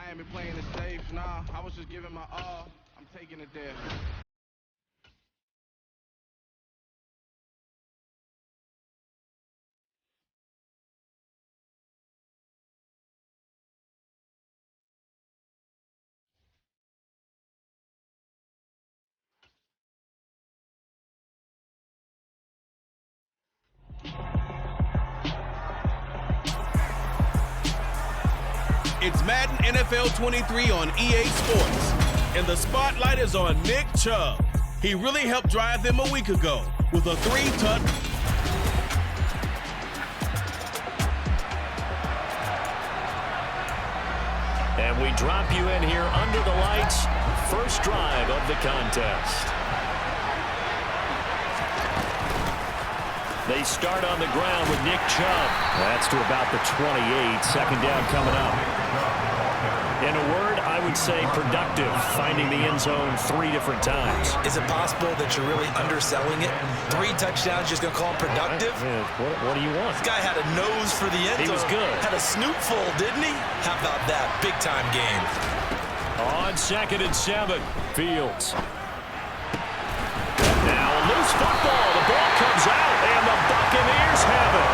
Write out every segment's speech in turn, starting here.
Miami playing it safe. Nah, I was just giving my all. I'm taking it there. It's Madden NFL 23 on EA Sports, and the spotlight is on Nick Chubb. He really helped drive them a week ago with a 3-touch. And we drop you in here under the lights. First drive of the contest. They start on the ground with Nick Chubb. That's to about the 28. Second down coming up. In a word, I would say productive, finding the end zone 3 different times. Is it possible that you're really underselling it? 3 touchdowns, just going to call him productive? What do you want? This guy had a nose for the end zone. He was good. Had a snootful, didn't he? How about that? Big-time game. On 2nd and 7, Fields. Now a loose football. The ball comes out, and the Buccaneers have it.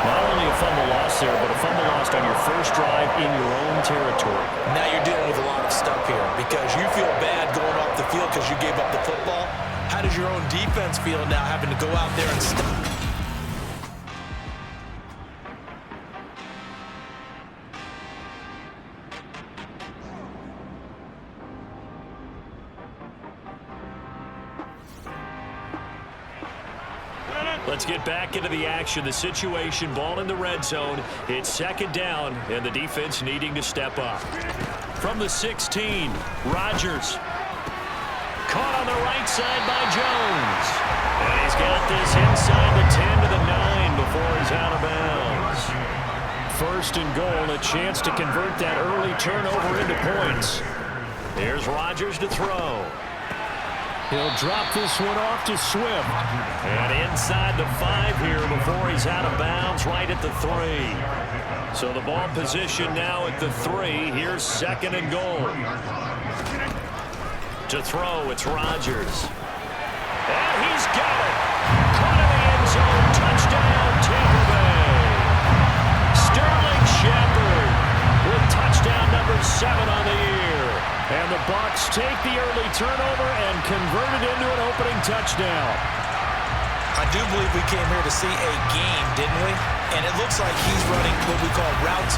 Not only a fumble loss there, but a fumble lost on your first drive in your own territory. Now you're dealing with a lot of stuff here because you feel bad going off the field because you gave up the football. How does your own defense feel now having to go out there and stop? Let's get back into the action. The situation, ball in the red zone. It's 2nd down, and the defense needing to step up. From the 16, Rodgers. Caught on the right side by Jones. And he's got this inside the 10 to the 9 before he's out of bounds. 1st and goal, a chance to convert that early turnover into points. Here's Rodgers to throw. He'll drop this one off to Swift. And inside the 5 here before he's out of bounds, right at the 3. So the ball position now at the 3. Here's 2nd and goal. To throw, it's Rodgers. And he's got it. Caught in the end zone. Touchdown, Tampa Bay. Sterling Shepard with touchdown number 7 on the year. And the Bucs take the early turnover and convert it into an opening touchdown. I do believe we came here to see a game, didn't we? And it looks like he's running what we call routes.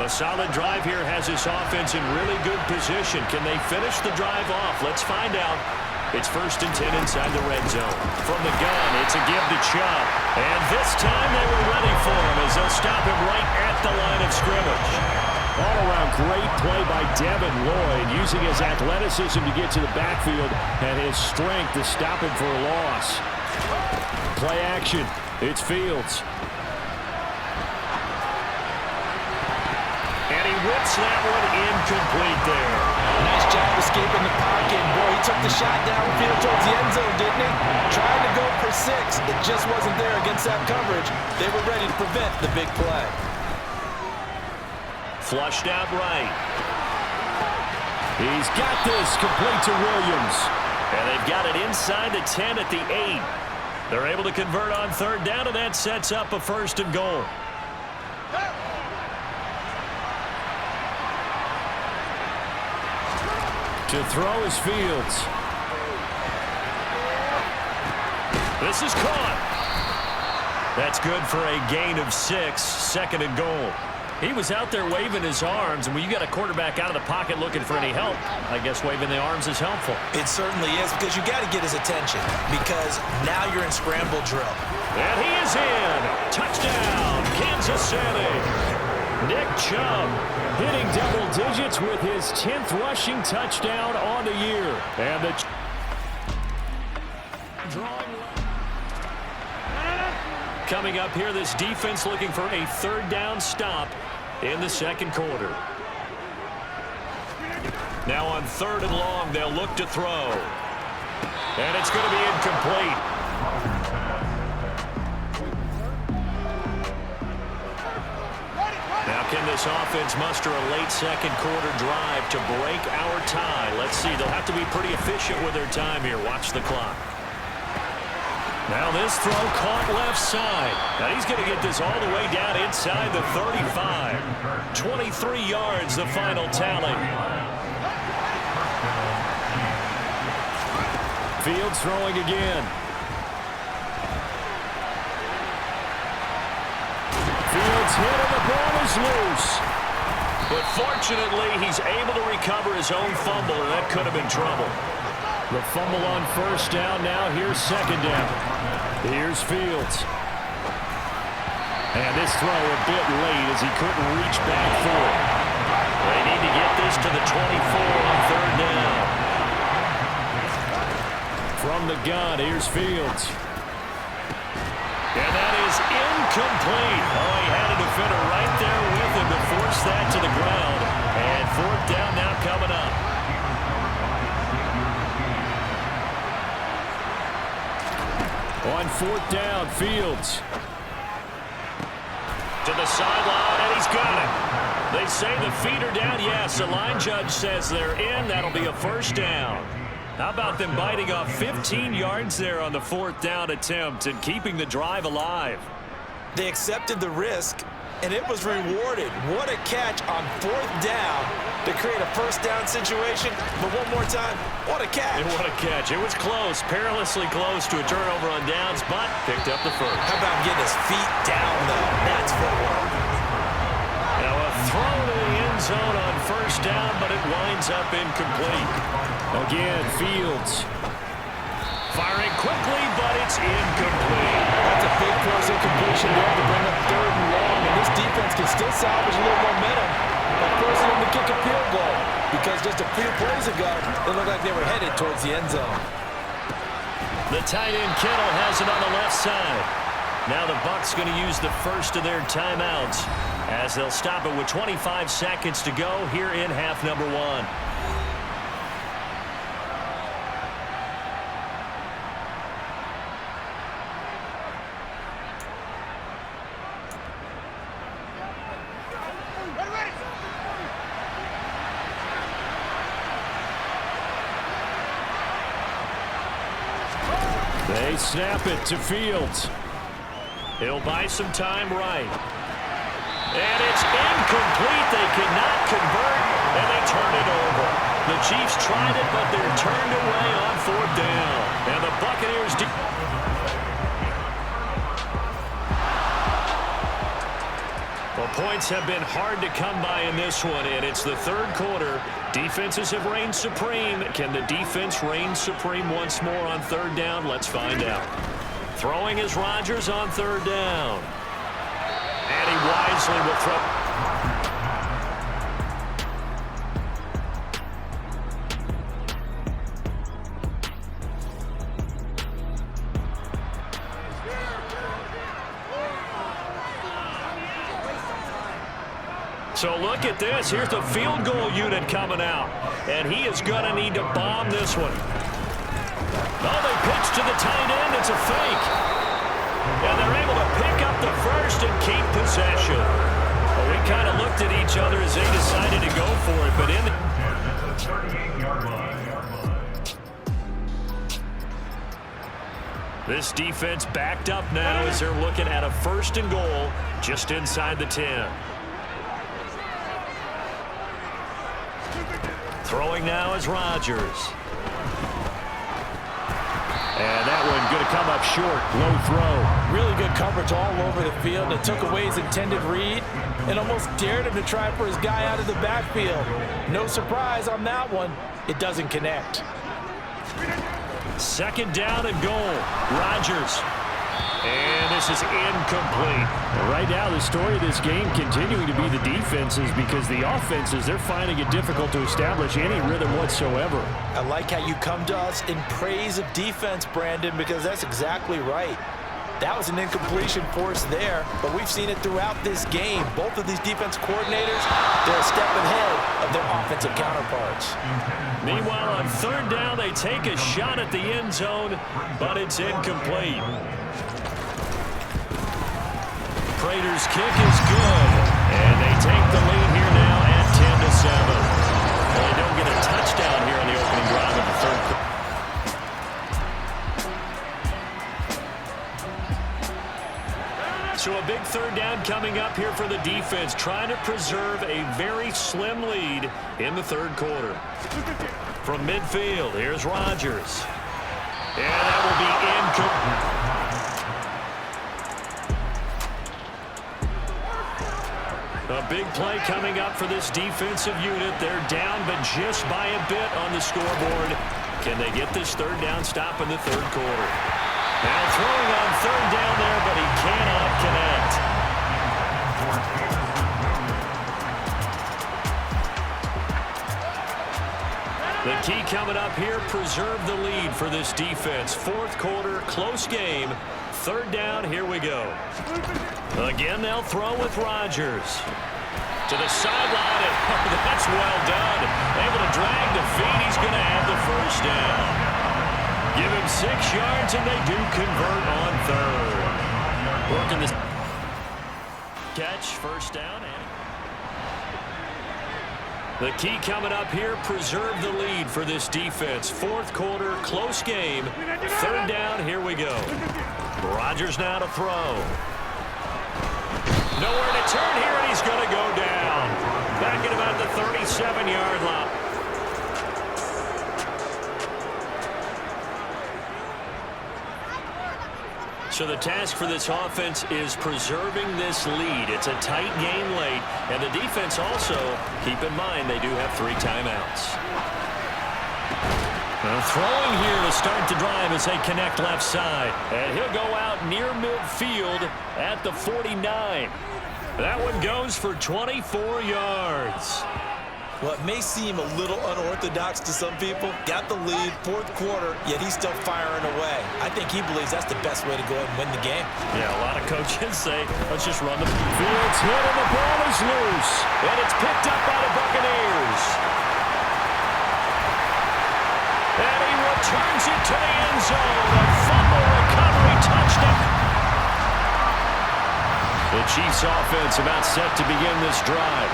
A solid drive here has this offense in really good position. Can they finish the drive off? Let's find out. It's 1st and 10 inside the red zone. From the gun, it's a give to Chubb. And this time they were ready for him as they'll stop him right at the line of scrimmage. All-around great play by Devin Lloyd, using his athleticism to get to the backfield and his strength to stop him for a loss. Play action. It's Fields. And he whips that one incomplete there. Nice job escaping the pocket. Boy, he took the shot downfield towards the end zone, didn't he? Trying to go for 6. It just wasn't there against that coverage. They were ready to prevent the big play. Flushed out right. He's got this complete to Williams. And they've got it inside the 10 at the 8. They're able to convert on 3rd down, and that sets up a 1st and goal. To throw is Fields. This is caught. That's good for a gain of 6, 2nd and goal. He was out there waving his arms, and when you got a quarterback out of the pocket looking for any help, I guess waving the arms is helpful. It certainly is, because you got to get his attention, because now you're in scramble drill. And he is in. Touchdown, Kansas City. Nick Chubb hitting double digits with his 10th rushing touchdown on the year. And the coming up here, this defense looking for a 3rd down stop in the 2nd quarter. Now on 3rd and long, they'll look to throw. And it's going to be incomplete. Now can this offense muster a late second quarter drive to break our tie? Let's see. They'll have to be pretty efficient with their time here. Watch the clock. Now this throw caught left side. Now he's going to get this all the way down inside the 35. 23 yards, the final tally. Fields throwing again. Fields hit and the ball is loose. But fortunately, he's able to recover his own fumble, and that could have been trouble. The fumble on first down. Now here's second down. Here's Fields. And this throw a bit late as he couldn't reach back for it. They need to get this to the 24 on third down. From the gun, here's Fields. And that is incomplete. Oh, he had a defender right there with him to force that to the ground. And fourth down now coming up. On fourth down, Fields. To the sideline, and he's got it. They say the feet are down. Yes, the line judge says they're in. That'll be a first down. How about them biting off 15 yards there on the fourth down attempt and keeping the drive alive? They accepted the risk, and it was rewarded. What a catch on fourth down to create a first down situation. But one more time, what a catch. And what a catch. It was close, perilously close to a turnover on downs, but picked up the first. How about getting his feet down, though? That's footwork. Now a throw to the end zone on first down, but it winds up incomplete. Again, Fields. Firing quickly, but it's incomplete. That's a big close incompletion there to bring up third and long, and this defense can still salvage a little momentum by forcing them to kick a field goal, because just a few plays ago, it looked like they were headed towards the end zone. The tight end Kittle has it on the left side. Now the Bucs going to use the first of their timeouts as they'll stop it with 25 seconds to go here in half number one. They snap it to Fields. He'll buy some time right. And it's incomplete. They cannot convert, and they turn it over. The Chiefs tried it, but they're turned away on fourth down. And the Buccaneers... Well, points have been hard to come by in this one, and it's the third quarter. Defenses have reigned supreme. Can the defense reign supreme once more on third down? Let's find out. Throwing is Rodgers on third down. And he wisely will throw. So look at this. Here's the field goal unit coming out. And he is going to need to bomb this one. Oh, they pitch to the tight end. It's a fake. And they're able to pick up the first and keep possession. Well, we kind of looked at each other as they decided to go for it. But in the 38-yard line. This defense backed up now as they're looking at a first and goal just inside the 10. Throwing now is Rodgers. And that one going to come up short. Low throw. Really good coverage all over the field. It took away his intended read and almost dared him to try for his guy out of the backfield. No surprise on that one. It doesn't connect. Second down and goal. Rodgers. And this is incomplete. Right now, the story of this game continuing to be the defenses, because the offenses, they're finding it difficult to establish any rhythm whatsoever. I like how you come to us in praise of defense, Brandon, because that's exactly right. That was an incompletion forced there, but we've seen it throughout this game. Both of these defense coordinators, they're a step ahead of their offensive counterparts. Meanwhile, on third down, they take a shot at the end zone, but it's incomplete. Prater's kick is good, and they take the lead here now at 10-7. Well, they don't get a touchdown here on the opening drive of the third quarter. So a big third down coming up here for the defense, trying to preserve a very slim lead in the third quarter. From midfield, here's Rodgers. And that will be incomplete. A big play coming up for this defensive unit. They're down, but just by a bit on the scoreboard. Can they get this third down stop in the third quarter? Now throwing on third down there, but he cannot connect. The key coming up here, preserve the lead for this defense. Fourth quarter, close game. Third down, here we go. Again, they'll throw with Rodgers. To the sideline, and that's well done. Able to drag the feet. He's going to have the first down. Give him 6 yards, and they do convert on third. Working this catch, first down. The key coming up here, preserve the lead for this defense. Fourth quarter, close game. Third down, here we go. Rodgers now to throw. Nowhere to turn here, and he's going to go down. Back at about the 37-yard line. So the task for this offense is preserving this lead. It's a tight game late, and the defense also, keep in mind, they do have 3 timeouts. Now throwing here to start the drive as they connect left side. And he'll go out near midfield at the 49. That one goes for 24 yards. Well, it may seem a little unorthodox to some people. Got the lead, fourth quarter, yet he's still firing away. I think he believes that's the best way to go ahead and win the game. Yeah, a lot of coaches say, let's just run the field's hit and the ball is loose. And it's picked up by the Buccaneers. And he returns it to the end zone. A fumble recovery touchdown. The Chiefs offense about set to begin this drive.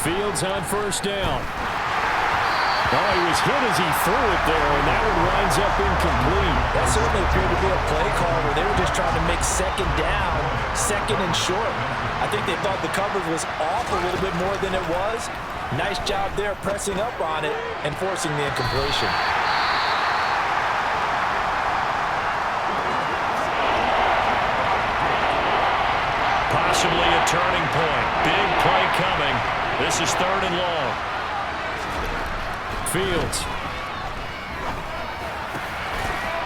Fields on first down. Oh, he was hit as he threw it there, and that one winds up incomplete. That certainly appeared to be a play call where they were just trying to make second down, second and short. I think they thought the coverage was off a little bit more than it was. Nice job there pressing up on it and forcing the incompletion. Possibly a turning point. Big play coming. This is third and long. Fields.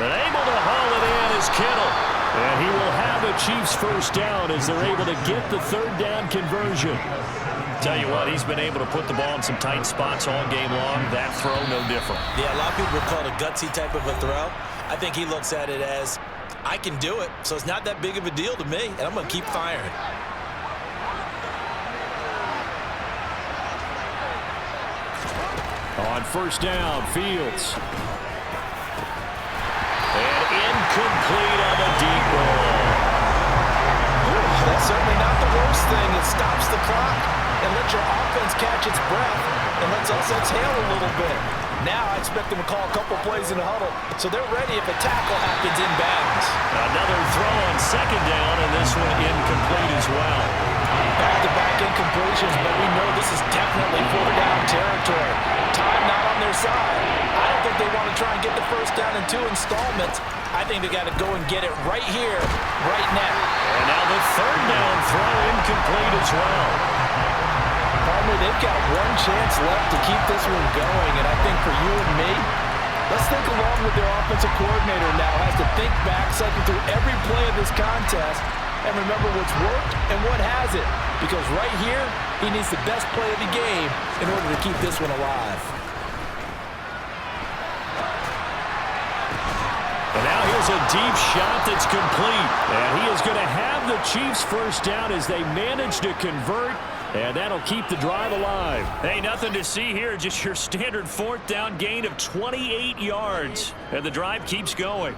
And able to haul it in is Kittle. And he will have the Chiefs first down as they're able to get the third down conversion. Tell you what, he's been able to put the ball in some tight spots all game long. That throw, no different. Yeah, a lot of people would call it a gutsy type of a throw. I think he looks at it as, I can do it, so it's not that big of a deal to me, and I'm going to keep firing. On first down, Fields. And incomplete on the deep ball. That's certainly not the worst thing. It stops the clock and lets your offense catch its breath and lets us exhale a little bit. Now I expect them to call a couple plays in the huddle, so they're ready if a tackle happens in bounds. Another throw on second down, and this one incomplete as well. Back-to-back incompletions, but we know this is definitely four-down territory. Time not on their side. I don't think they want to try and get the first down in 2 installments. I think they got to go and get it right here, right now. And now the third down throw incomplete as well. They've got one chance left to keep this one going, and I think for you and me, let's think along with their offensive coordinator now. Has to think back, cycle through every play of this contest, and remember what's worked and what hasn't. Because right here, he needs the best play of the game in order to keep this one alive. Here's a deep shot that's complete. And he is going to have the Chiefs first down as they manage to convert. And that'll keep the drive alive. Hey, nothing to see here. Just your standard fourth down gain of 28 yards. And the drive keeps going.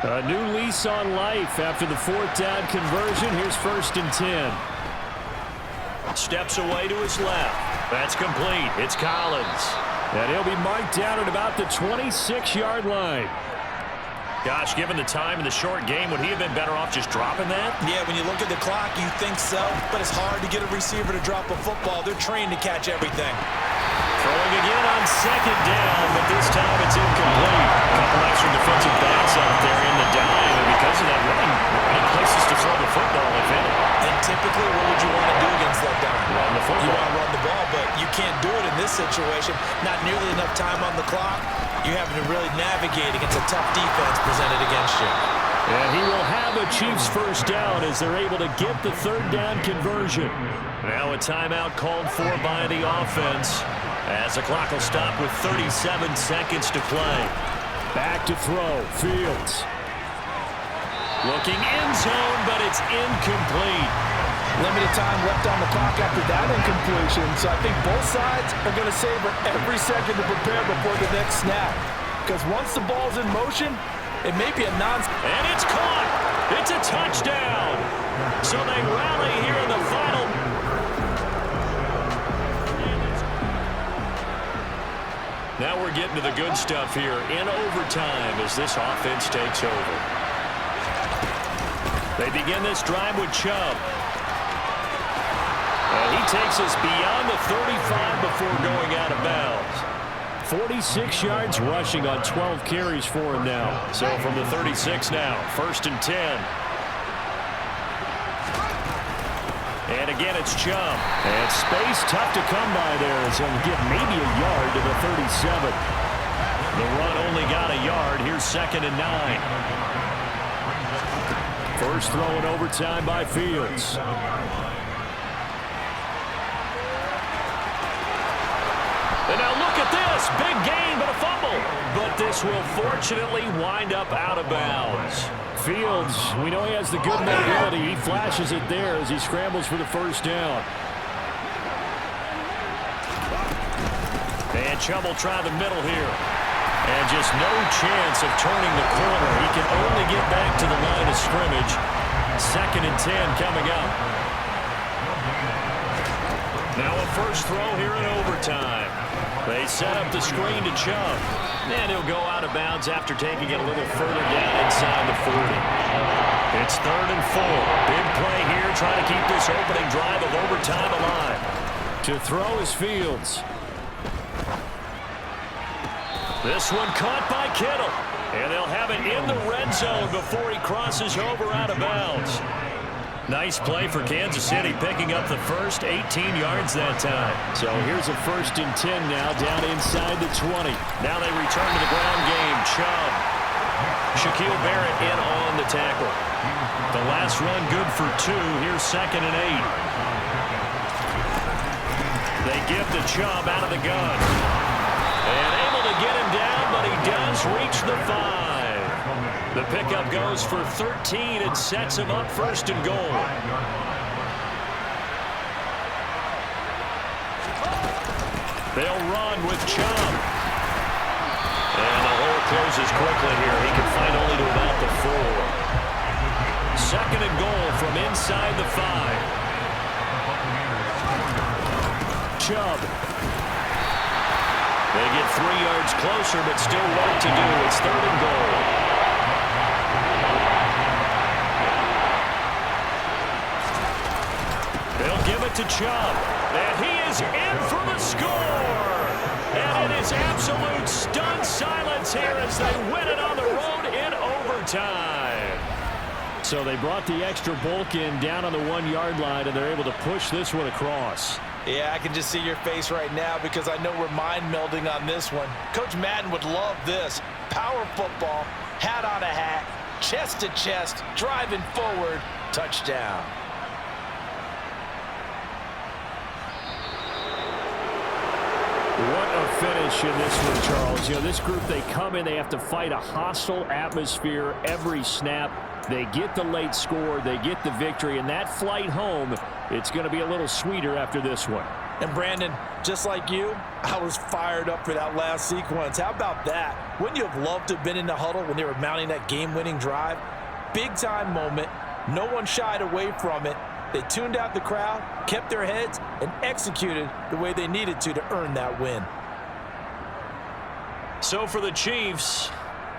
A new lease on life after the fourth down conversion. Here's 1st and 10. Steps away to his left. That's complete. It's Collins. And he'll be marked down at about the 26-yard line. Gosh, given the time in the short game, would he have been better off just dropping that? Yeah, when you look at the clock, you think so. But it's hard to get a receiver to drop a football. They're trained to catch everything. Throwing again on 2nd down, but this time it's incomplete. A couple extra defensive backs out there in the dime, and because of that, really any places to throw the football, if any. And typically, what would you want to do against that dime? Run the football. You want to run the ball, but you can't do it in this situation. Not nearly enough time on the clock. You're having to really navigate against a tough defense presented against you. And he will have a Chiefs first down as they're able to get the 3rd down conversion. Now a timeout called for by the offense as the clock will stop with 37 seconds to play. Back to throw. Fields. Looking end zone, but it's incomplete. Limited time left on the clock after that incompletion, so I think both sides are going to savor every second to prepare before the next snap. Because once the ball's in motion, it may be a And it's caught. It's a touchdown. So they rally here in the final. Now we're getting to the good stuff here in overtime as this offense takes over. They begin this drive with Chubb. And he takes us beyond the 35 before going out of bounds. 46 yards rushing on 12 carries for him now. So from the 36 now, 1st and 10. And again, it's Chubb. And space tough to come by there as he'll get maybe a yard to the 37. The run only got a yard. Here's 2nd and 9. First throw in overtime by Fields. And now look at this. Big gain, but a fumble. But this will fortunately wind up out of bounds. Fields, we know he has the good mobility. He flashes it there as he scrambles for the first down. And Chubb will try the middle here. And just no chance of turning the corner. He can only get back to the line of scrimmage. 2nd and 10 coming up. Now a first throw here in overtime. They set up the screen to Chubb. And he'll go out of bounds after taking it a little further down inside the 40. It's 3rd and 4. Big play here, trying to keep this opening drive of overtime alive. To throw is Fields. This one caught by Kittle. And they'll have it in the red zone before he crosses over out of bounds. Nice play for Kansas City, picking up the first 18 yards that time. So here's a 1st and 10 now, down inside the 20. Now they return to the ground game. Chubb. Shaquille Barrett in on the tackle. The last run good for 2. Here's 2nd and 8. They give to Chubb out of the gun. And able to get him down, but he does reach the 5. The pickup goes for 13 and sets him up 1st and goal. They'll run with Chubb. And the hole closes quickly here. He can find only to about the 4. 2nd and goal from inside the 5. Chubb. They get 3 yards closer, but still work to do. It's 3rd and goal. They'll give it to Chubb. And he is in for the score. And it is absolute stunned silence here as they win it on the road in overtime. So they brought the extra bulk in down on the 1-yard line, and they're able to push this one across. Yeah, I can just see your face right now because I know we're mind melding on this one. Coach Madden would love this. Power football, hat on a hat, chest to chest, driving forward, touchdown. of finish in this one, Charles. You know, this group, they come in, they have to fight a hostile atmosphere every snap. They get the late score, they get the victory, and that flight home, it's going to be a little sweeter after this one. And Brandon, just like you, I was fired up for that last sequence. How about that? Wouldn't you have loved to have been in the huddle when they were mounting that game-winning drive? Big-time moment. No one shied away from it. They tuned out the crowd, kept their heads, and executed the way they needed to earn that win. So for the Chiefs,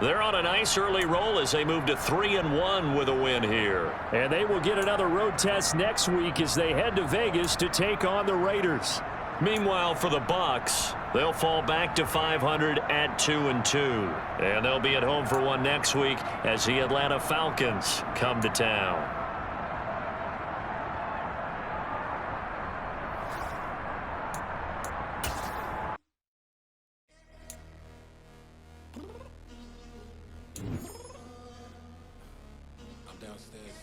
they're on a nice early roll as they move to 3-1 with a win here. And they will get another road test next week as they head to Vegas to take on the Raiders. Meanwhile, for the Bucs, they'll fall back to 500 at 2-2. And they'll be at home for one next week as the Atlanta Falcons come to town. I'm downstairs.